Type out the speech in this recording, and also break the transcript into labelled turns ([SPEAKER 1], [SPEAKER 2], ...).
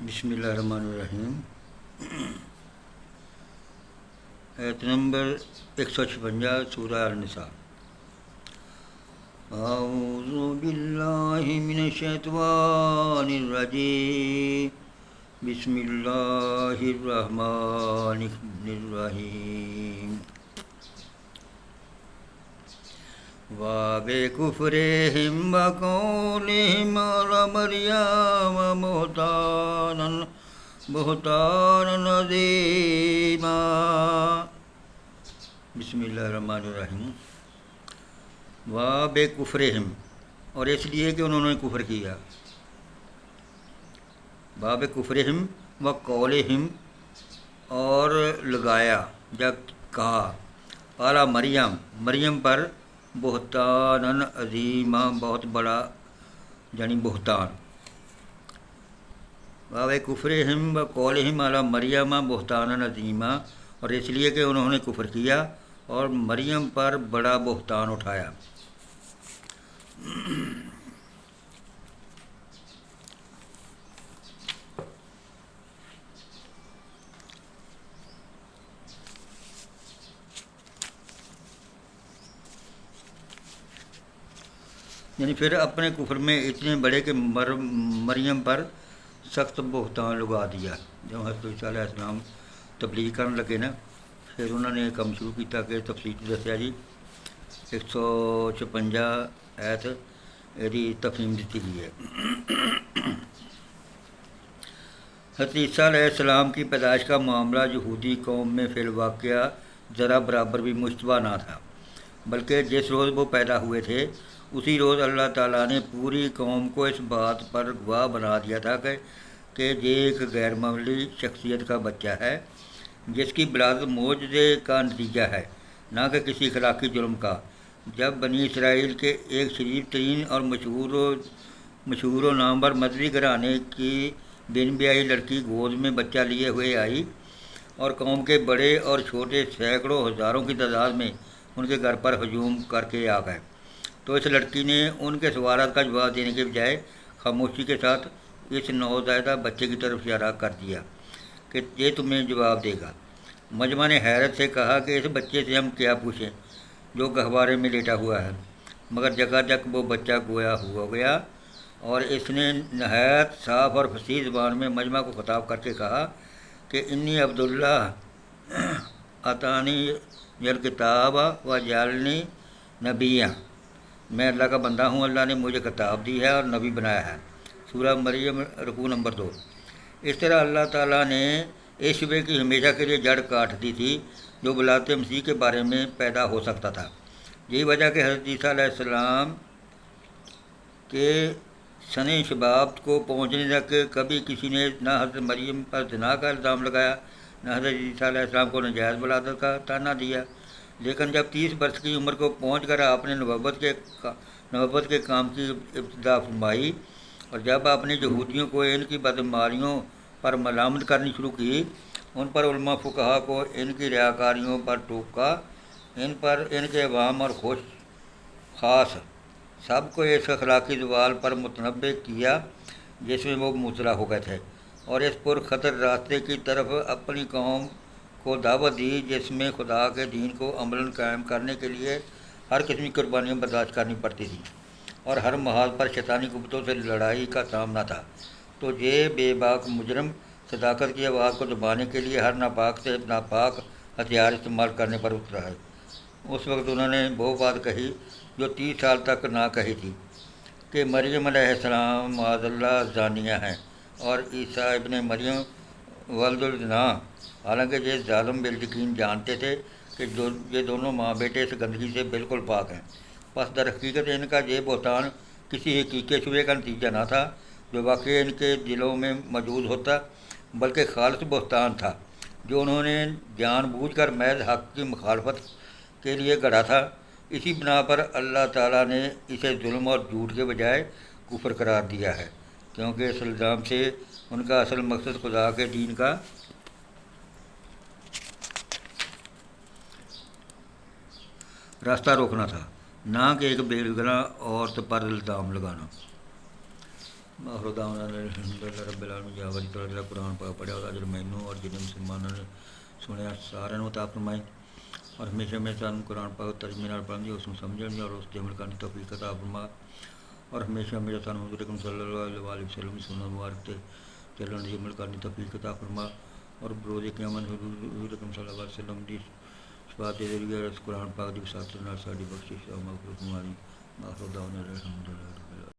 [SPEAKER 1] بسم اللہ الرحمن الرحیم۔ آیت نمبر 156 سورہ النساء۔ اعوذ باللہ من الشیطان الرجیم، بسم اللہ الرحمن الرحیم۔ وَبِكُفْرِهِمْ وَقَوْلِهِمْ عَلَى مَرْيَمَ بہتانا عظیما۔ بسم اللہ الرحمن الرحیم۔ وَبِكُفْرِهِمْ، اور اس لیے کہ انہوں نے کفر کیا۔ وَبِكُفْرِهِمْ وَقَوْلِهِمْ، اور لگایا جب کہا، علی مریم پر، بہتان عظیمہ، بہت بڑا یعنی بہتان۔ وَبِكُفْرِهِمْ وَقَوْلِهِمْ عَلَى مریم بہتانا عظیمہ، اور اس لیے کہ انہوں نے کفر کیا اور مریم پر بڑا بہتان اٹھایا۔ یعنی پھر اپنے کفر میں اتنے بڑے کہ مریم پر سخت بہتان لگا دیا۔ جب حضرت عیسیٰ علیہ السلام تبلیغ کرنے لگے نا، پھر انہوں نے کم شروع کیا کہ تفصیل دسیا جی 156 آیت یہ تفہیم دیتی گئی ہے۔ حضرت عیسیٰ علیہ السلام کی پیدائش کا معاملہ یہودی قوم میں فی الواقعہ ذرا برابر بھی مشتبہ نہ تھا، بلکہ جس روز وہ پیدا ہوئے تھے اسی روز اللہ تعالیٰ نے پوری قوم کو اس بات پر گواہ بنا دیا تھا کہ یہ ایک غیر معمولی شخصیت کا بچہ ہے، جس کی ولادت معجزے کا نتیجہ ہے، نہ کہ کسی اخلاقی جرم کا۔ جب بنی اسرائیل کے ایک شریف ترین اور مشہور و نامور مذہبی گھرانے کی بن بیائی لڑکی گود میں بچہ لیے ہوئے آئی اور قوم کے بڑے اور چھوٹے سینکڑوں ہزاروں کی تعداد میں ان کے گھر پر ہجوم کر کے آ گئے، تو اس لڑکی نے ان کے سوالات کا جواب دینے کے بجائے خاموشی کے ساتھ اس نوزائیدہ بچے کی طرف اشارہ کر دیا کہ یہ تمہیں جواب دے گا۔ مجمع نے حیرت سے کہا کہ اس بچے سے ہم کیا پوچھیں جو گہوارے میں لیٹا ہوا ہے، مگر جگہ جگ وہ بچہ گویا ہو گیا، اور اس نے نہایت صاف اور فصیح زبان میں مجمع کو خطاب کر کے کہا کہ انی عبداللہ آتانی الکتاب و جعلنی نبیّا، میں اللہ کا بندہ ہوں، اللہ نے مجھے کتاب دی ہے اور نبی بنایا ہے۔ سورہ مریم رکوع نمبر 2۔ اس طرح اللہ تعالیٰ نے اس شبے کی ہمیشہ کے لیے جڑ کاٹ دی تھی جو ولادت مسیح کے بارے میں پیدا ہو سکتا تھا۔ یہی وجہ کہ حضرت عیسیٰ علیہ السلام کے سن شباب کو پہنچنے تک کبھی کسی نے نہ حضرت مریم پر زنا کا الزام لگایا، نہ حضرت عیسیٰ علیہ السلام کو ناجائز ولادت کا طعنہ دیا۔ لیکن جب 30 برس کی عمر کو پہنچ کر آپ نے نبوت کے کام کی ابتدا فرمائی، اور جب آپ نے یہودیوں کو ان کی بدعمالیوں پر ملامت کرنی شروع کی، ان پر علماء فقہا کو ان کی ریاکاریوں پر ٹوکا، ان کے عوام اور خاص سب کو اس اخلاقی زوال پر متنبہ کیا جس میں وہ مبتلا ہو گئے تھے، اور اس پر خطر راستے کی طرف اپنی قوم کو دعوت دی جس میں خدا کے دین کو عملاً قائم کرنے کے لیے ہر قسم کی قربانیاں برداشت کرنی پڑتی تھیں اور ہر محاذ پر شیطانی قوتوں سے لڑائی کا سامنا تھا۔ تو یہ بے باک مجرم صداقت کی آواز کو دبانے کے لیے ہر ناپاک سے ناپاک ہتھیار استعمال کرنے پر اترا ہے۔ اس وقت انہوں نے وہ بات کہی جو 30 سال تک نہ کہی تھی کہ مریم علیہ السلام معاذ اللہ زانیہ ہیں اور عیسیٰ ابن مریم ولد الزنا، حالانکہ یہ ظالم بالیقین جانتے تھے کہ یہ دونوں ماں بیٹے اس گندگی سے بالکل پاک ہیں۔ پس در حقیقت ان کا یہ بہتان کسی حقیقی شبے کا نتیجہ نہ تھا جو واقعی ان کے دلوں میں موجود ہوتا، بلکہ خالص بہتان تھا جو انہوں نے جان بوجھ کر محض حق کی مخالفت کے لیے گڑھا تھا۔ اسی بنا پر اللہ تعالیٰ نے اسے ظلم اور جھوٹ کے بجائے کفر قرار دیا ہے، کیونکہ اس الزام سے ان کا اصل مقصد خدا کے دین کا راستہ روکنا تھا، نہ کہ ایک بے گناہ عورت پر الزام لگانا۔ ਮਾਹਰੋਦਾਉਨਾ ਅਲਹਮਦੁਲਿਲਾ ਰੱਬਿਲ ਆਲਮੀਨ। ਜਾਂ ਵਾਰੀ ਤਲਾ ਜਿਹੜਾ ਕੁਰਾਨ ਪਾਕ ਪੜ੍ਹਿਆ ਉਹਦਾ ਅਜਰ ਮੈਨੂੰ ਔਰ ਜਿੰਨੇ ਮੁਸਲਮਾਨਾਂ ਨੇ ਸੁਣਿਆ ਸਾਰਿਆਂ ਨੂੰ ਅਤਾ ਫਰਮਾਏ। ਔਰ ਹਮੇਸ਼ਾ ਹਮੇਸ਼ਾ ਸਾਨੂੰ ਕੁਰਾਨ ਪਾਕ ਤਰਜਮੇ ਨਾਲ ਪੜ੍ਹਨ ਦੀ, ਉਸ ਨੂੰ ਸਮਝਣ ਦੀ ਔਰ ਉਸ 'ਤੇ ਅਮਲ ਕਰਨ ਦੀ ਤੌਫੀਕ ਅਤਾ ਫਰਮਾ। ਔਰ ਹਮੇਸ਼ਾ ਹਮੇਸ਼ਾ ਸਾਨੂੰ ਹਜ਼ੂਰ ਅਕਰਮ ਸੱਲੱਲਾਹੁ ਅਲੈਹਿ ਵਸੱਲਮ ਦੀ ਸੁਨਨਤ ਮੁਬਾਰਕ 'ਤੇ ਚੱਲਣ ਦੀ, ਅਮਲ ਕਰਨ ਦੀ ਤੌਫੀਕ ਅਤਾ ਫਰਮਾ। ਔਰ ਬਰੋਜ਼ ਕਿਆਮਤ ਹਜ਼ੂਰ ਅਕਰਮ ਸੱਲੱਲਾਹੁ ਅਲੈਹਿ ਵਸੱਲਮ ਦੀ ਸ਼ਫਾਅਤ ਦੇ ਜ਼ਰੀਏ ਇਸ ਕੁਰਾਨ ਪਾਕ ਦੀ ਵਸਾਤ ਨਾਲ ਸਾਡੀ ਬਖਸ਼ਿਸ਼ ਮਗਫਿਰਤ ਫਰਮਾਈ। ਮਾਹਰੋਦਾਉਨਾ ਅਲਹਮਦੁਲਿਲਾ।